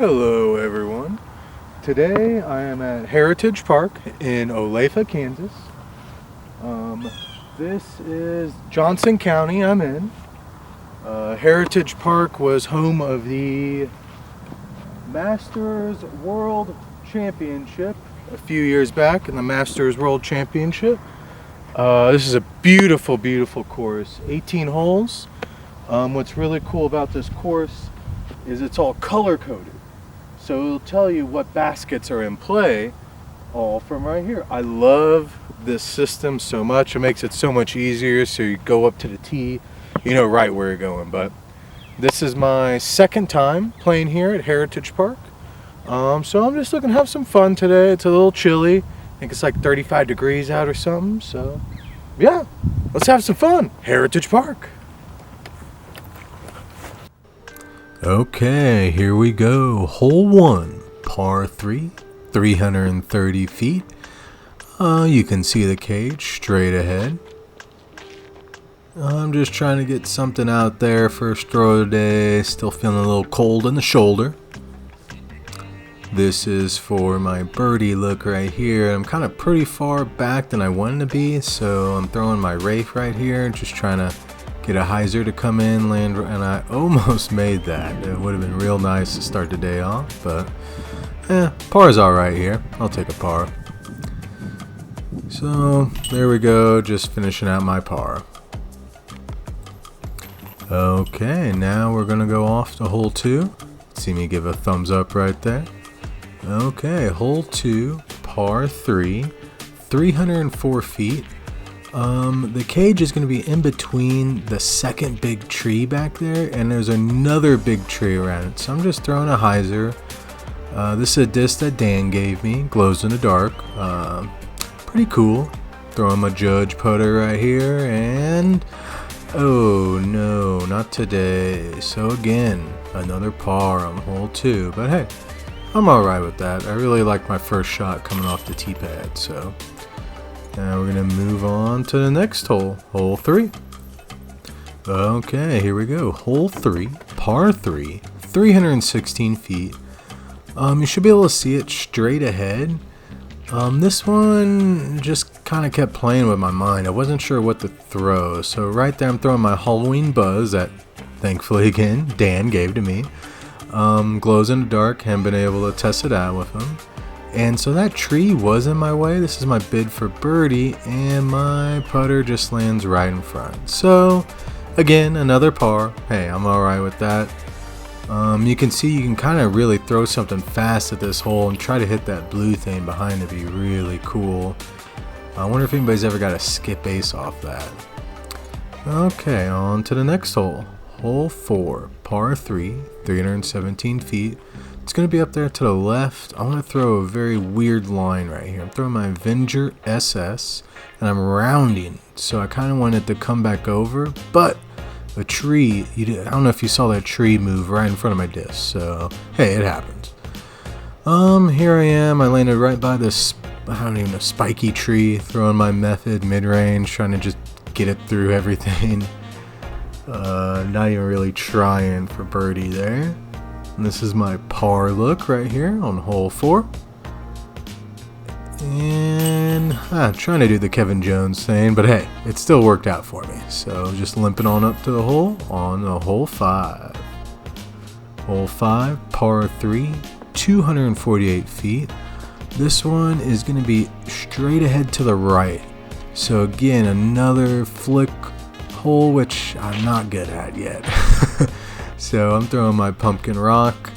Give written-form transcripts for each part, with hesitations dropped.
Hello everyone. Today I am at Heritage Park in Olathe, Kansas. This is Johnson County I'm in. Heritage Park was home of the Masters World Championship a few years back in the Masters World Championship. This is a beautiful, beautiful course, 18 holes. What's really cool about this course is it's all color-coded. So it'll tell you what baskets are in play all from right here. I love this system so much. It makes it so much easier, so you go up to the tee, you know right where you're going. But this is my second time playing here at Heritage Park. So I'm just looking to have some fun today. It's a little chilly. I think it's like 35 degrees out or something. So yeah, let's have some fun. Heritage Park. Okay, here we go. Hole 1, par 3, 330 feet. You can see the cage straight ahead. I'm just trying to get something out there first throw of the day. Still feeling a little cold in the shoulder. This is for my birdie look right here. I'm kind of pretty far back than I wanted to be, so I'm throwing my Wraith right here, just trying to get a hyzer to come in, land, and I almost made that. It would have been real nice to start the day off, but par's alright here. I'll take a par. So there we go, just finishing out my par. Okay, now we're gonna go off to hole 2. See me give a thumbs up right there. Okay, hole 2, par 3, 304 feet. The cage is going to be in between the second big tree back there, and there's another big tree around it. So I'm just throwing a hyzer. This is a disc that Dan gave me, glows in the dark. Pretty cool. Throwing my Judge putter right here, and oh no, not today. So again, another par on hole 2. But hey, I'm alright with that. I really like my first shot coming off the tee pad, so. Now we're going to move on to the next hole, hole 3. Okay, here we go. Hole 3, par 3, 316 feet. You should be able to see it straight ahead. This one just kind of kept playing with my mind. I wasn't sure what to throw. So right there I'm throwing my Halloween Buzz that, thankfully again, Dan gave to me. Glows in the dark, haven't been able to test it out with him. And so that tree was in my way. This is my bid for birdie, and my putter just lands right in front. So, again, another par. Hey, I'm alright with that. You can see you can kind of really throw something fast at this hole and try to hit that blue thing behind to be really cool. I wonder if anybody's ever got a skip ace off that. Okay, on to the next hole. Hole 4, par 3, 317 feet. It's going to be up there to the left. I want to throw a very weird line right here. I'm throwing my Avenger SS, and I'm rounding. So I kind of wanted to come back over, but a tree, I don't know if you saw that tree move right in front of my disc. So, hey, it happens. Here I am. I landed right by this, I don't even know, spiky tree, throwing my method mid-range, trying to just get it through everything. Not even really trying for birdie there. And this is my par look right here on hole 4. And I'm trying to do the Kevin Jones thing, but hey, it still worked out for me. So just limping on up to the hole on the hole 5. Hole 5, par 3, 248 feet. This one is going to be straight ahead to the right. So again, another flick hole, which I'm not good at yet. So I'm throwing my pumpkin rock.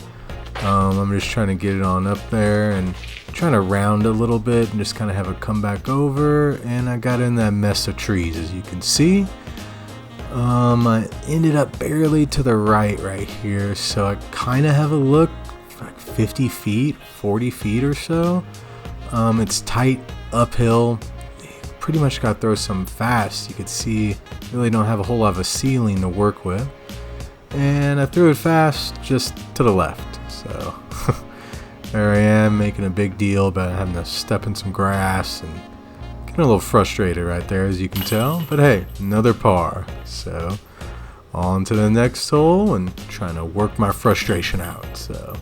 I'm just trying to get it on up there and trying to round a little bit and just kind of have it come back over. And I got in that mess of trees, as you can see. I ended up barely to the right here. So I kind of have a look like 50 feet, 40 feet or so. It's tight uphill. Pretty much got to throw some fast. You could see really don't have a whole lot of a ceiling to work with. And I threw it fast just to the left. So there I am making a big deal about having to step in some grass and getting a little frustrated right there, as you can tell. But hey, another par. So on to the next hole and trying to work my frustration out. So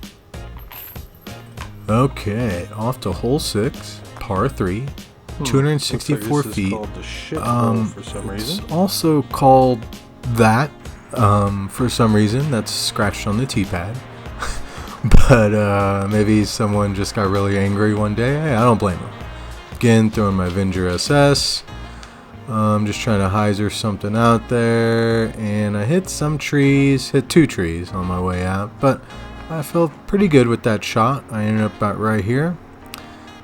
Okay, off to hole 6, par 3, 264 Looks like this is feet. called the shit hole for some reason. It's also called that for some reason. That's scratched on the tee pad. But maybe someone just got really angry one day. Hey, I don't blame them. Again, throwing my Avenger SS. Just trying to hyzer something out there, and I hit some trees, hit 2 trees on my way out, but I felt pretty good with that shot. I ended up about right here.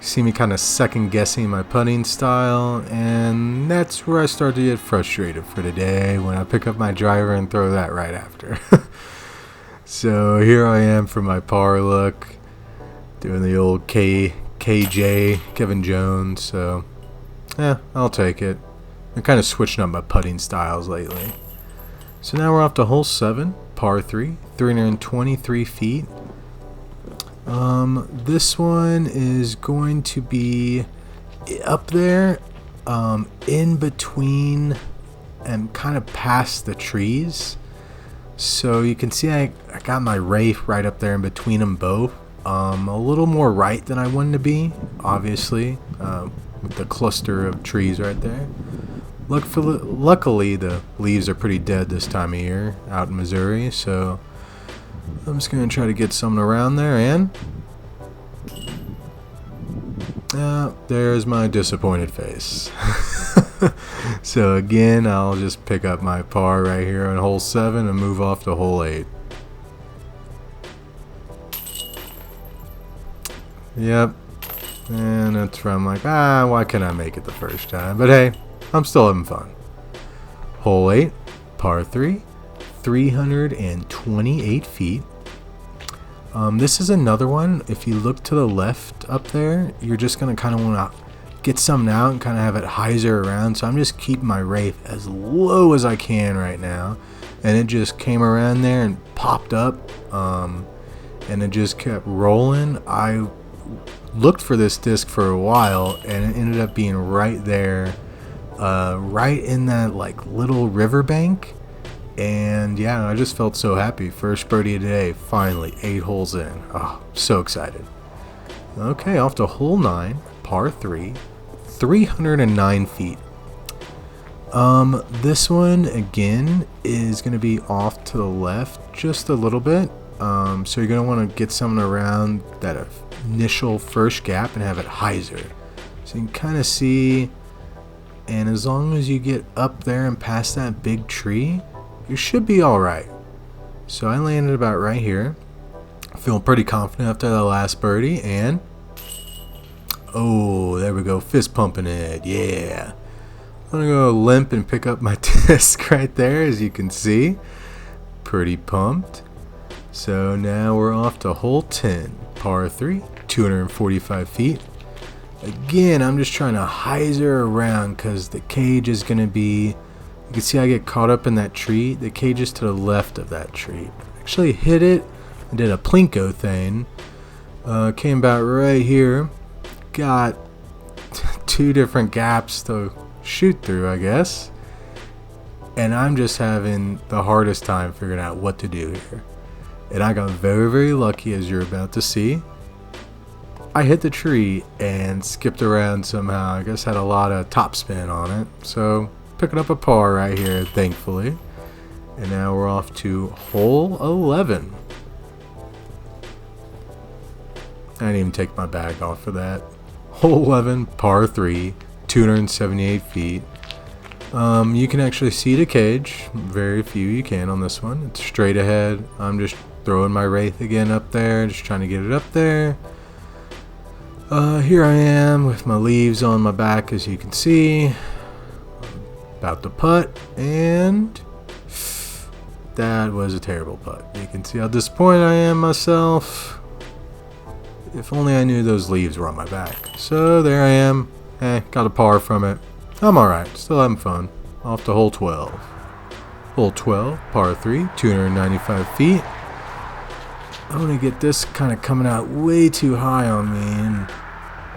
See me kind of second guessing my putting style, and that's where I start to get frustrated for the day, when I pick up my driver and throw that right after. So here I am for my par look, doing the old KJ, Kevin Jones, so yeah, I'll take it. I'm kind of switching up my putting styles lately. So now we're off to hole 7, par 3, 323 feet. This one is going to be up there, in between and kind of past the trees. So you can see I got my Wraith right up there in between them both. A little more right than I wanted to be, obviously, with the cluster of trees right there. Luckily, the leaves are pretty dead this time of year out in Missouri, so I'm just going to try to get something around there, and there's my disappointed face. So again, I'll just pick up my par right here on hole 7 and move off to hole 8. Yep. And that's where I'm like, why can't I make it the first time? But hey, I'm still having fun. Hole 8, par 3, 328 feet. This is another one. If you look to the left up there, you're just going to kind of want to get something out and kind of have it hyzer around. So I'm just keeping my Wraith as low as I can right now. And it just came around there and popped up. And it just kept rolling. I looked for this disc for a while, and it ended up being right there, right in that like little riverbank. And yeah, I just felt so happy. First birdie of the day, finally, 8 holes in. Oh, so excited. Okay, off to hole 9, par 3, 309 feet. This one again is going to be off to the left just a little bit. So you're going to want to get something around that initial first gap and have it hyzer. So you can kind of see, and as long as you get up there and past that big tree, you should be alright. So I landed about right here. Feeling pretty confident after the last birdie, and oh, there we go, fist pumping it, yeah. I'm gonna go limp and pick up my disc right there, as you can see. Pretty pumped. So now we're off to hole 10, par 3, 245 feet. Again, I'm just trying to hyzer around because the cage is gonna be, you can see I get caught up in that tree. The cage is to the left of that tree. Actually hit it and did a plinko thing. Came about right here. Got 2 different gaps to shoot through, I guess. And I'm just having the hardest time figuring out what to do here. And I got very, very lucky, as you're about to see. I hit the tree and skipped around somehow. I guess had a lot of topspin on it. So picking up a par right here, thankfully. And now we're off to hole 11. I didn't even take my bag off for that. Hole 11, par 3, 278 feet. You can actually see the cage. Very few you can on this one. It's straight ahead. I'm just throwing my Wraith again up there, just trying to get it up there. Here I am with my leaves on my back, as you can see. About to putt, and that was a terrible putt. You can see how disappointed I am myself. If only I knew those leaves were on my back. So there I am. Got a par from it. I'm alright, still having fun. Off to hole 12. Hole 12, par 3, 295 feet. I'm going to get this kind of coming out way too high on me and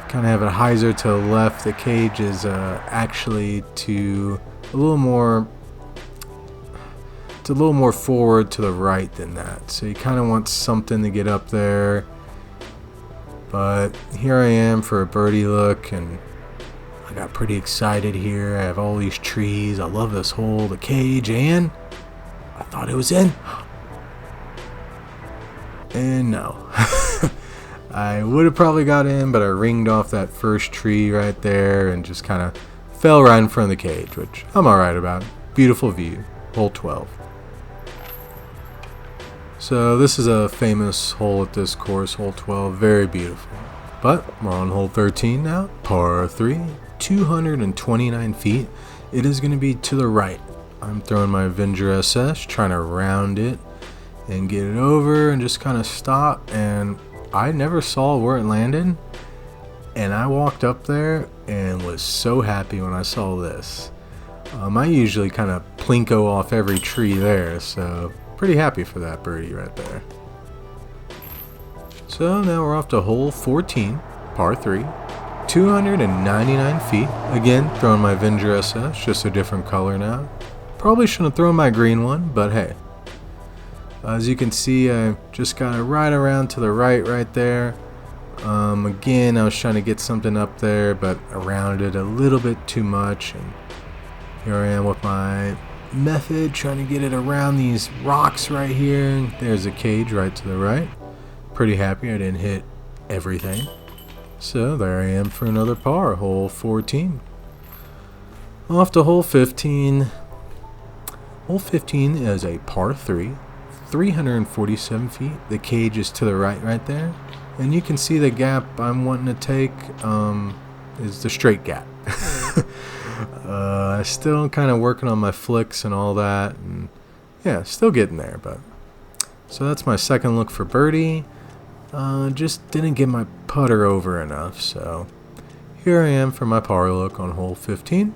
kind of have a hyzer to the left. The cage is actually to a little more, it's a little more forward to the right than that. So you kind of want something to get up there But here I am for a birdie look, and I got pretty excited here. I have all these trees. I love this hole, the cage, and I thought it was in. And no. I would have probably got in, but I ringed off that first tree right there and just kind of fell right in front of the cage, which I'm alright about. Beautiful view. Hole 12. So this is a famous hole at this course, hole 12. Very beautiful. But we're on hole 13 now. Par 3. 229 feet. It is going to be to the right. I'm throwing my Avenger SS, trying to round it and get it over and just kind of stop. And I never saw where it landed. And I walked up there and was so happy when I saw this. I usually kind of plinko off every tree there, so pretty happy for that birdie right there. So now we're off to hole 14, par 3, 299 feet. Again, throwing my Avenger SS, just a different color now. Probably shouldn't have thrown my green one, but hey. As you can see, I just got it right around to the right there. Again, I was trying to get something up there, but I rounded a little bit too much. And here I am with my method, trying to get it around these rocks right here. There's a cage right to the right. Pretty happy I didn't hit everything. So there I am for another par, hole 14. Off to hole 15. Hole 15 is a par 3, 347 feet. The cage is to the right there. And you can see the gap I'm wanting to take is the straight gap. I still kind of working on my flicks and all that, and yeah, still getting there. But so that's my second look for birdie. Just didn't get my putter over enough, so here I am for my par look on hole 15,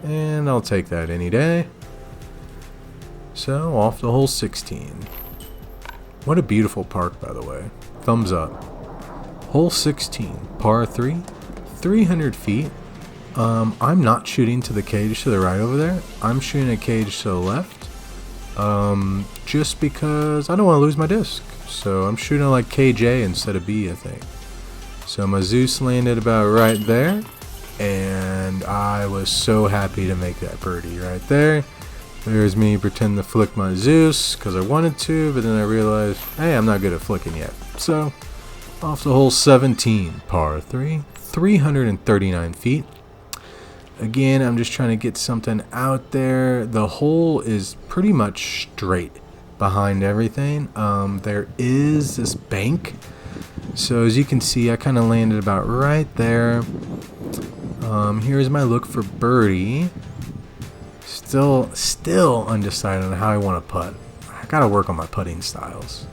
and I'll take that any day. So off to hole 16. What a beautiful park, by the way. Thumbs up. Hole 16, par 3, 300 feet. I'm not shooting to the cage to the right over there. I'm shooting a cage to the left. Just because I don't want to lose my disc. So I'm shooting like KJ instead of B, I think. So my Zeus landed about right there. And I was so happy to make that birdie right there. There's me pretending to flick my Zeus because I wanted to, but then I realized, hey, I'm not good at flicking yet. So, off to hole 17, par 3, 339 feet. Again, I'm just trying to get something out there. The hole is pretty much straight behind everything. There is this bank. So as you can see, I kind of landed about right there. Here's my look for birdie. Still undecided on how I want to putt. I gotta work on my putting styles.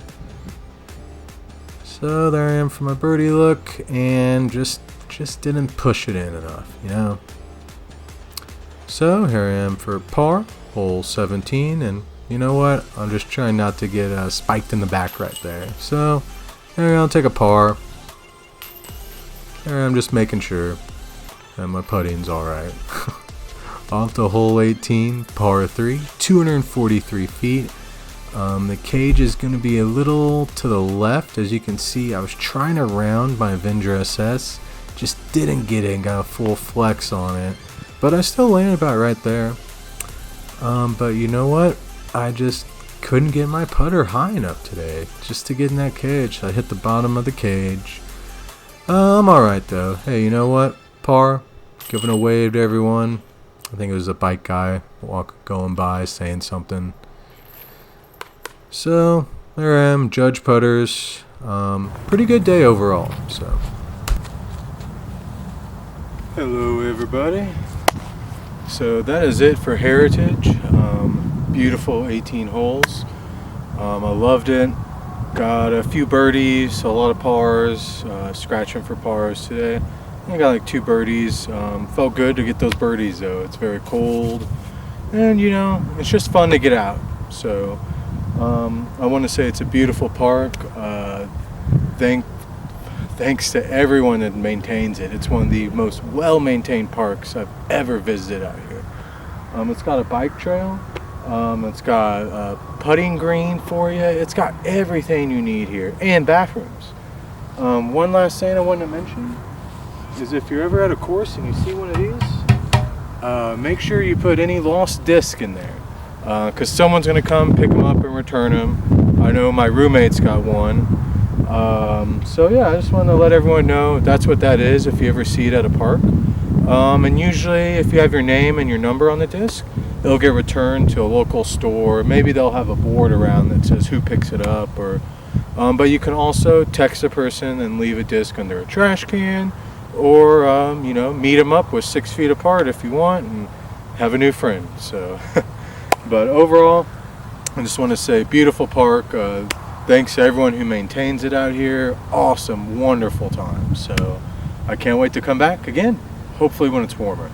So there I am for my birdie look, and just didn't push it in enough, you know. So here I am for par, hole 17, and you know what? I'm just trying not to get spiked in the back right there. So there I'll take a par. There I'm just making sure that my putting's alright. Off to hole 18, par 3, 243 feet. The cage is going to be a little to the left. As you can see, I was trying to round my Avenger SS. Just didn't get it, got a full flex on it. But I still landed about right there. But you know what? I just couldn't get my putter high enough today just to get in that cage. So I hit the bottom of the cage. I'm alright though. Hey, you know what? Par, giving a wave to everyone. I think it was a bike guy going by saying something. So there I am, judge putters. Pretty good day overall. So Hello everybody. So that is it for Heritage. Beautiful 18 holes. I loved it. Got a few birdies, a lot of pars, scratching for pars today. I got like 2 birdies. Felt good to get those birdies though. It's very cold, and you know, it's just fun to get out. So I want to say it's a beautiful park. Thanks to everyone that maintains it. It's one of the most well-maintained parks I've ever visited out here. It's got a bike trail, It's got a putting green for you. It's got everything you need here, and bathrooms. One last thing I wanted to mention is if you're ever at a course and you see one of these, make sure you put any lost disc in there, because someone's going to come pick them up and return them. I know my roommate's got one. So yeah, I just wanted to let everyone know that's what that is if you ever see it at a park. And usually if you have your name and your number on the disc, it'll get returned to a local store. Maybe they'll have a board around that says who picks it up, or but you can also text a person and leave a disc under a trash can, or you know, meet them up with 6 feet apart if you want and have a new friend. So but overall, I just want to say beautiful park. Thanks to everyone who maintains it out here. Awesome, wonderful time. So I can't wait to come back again, hopefully when it's warmer.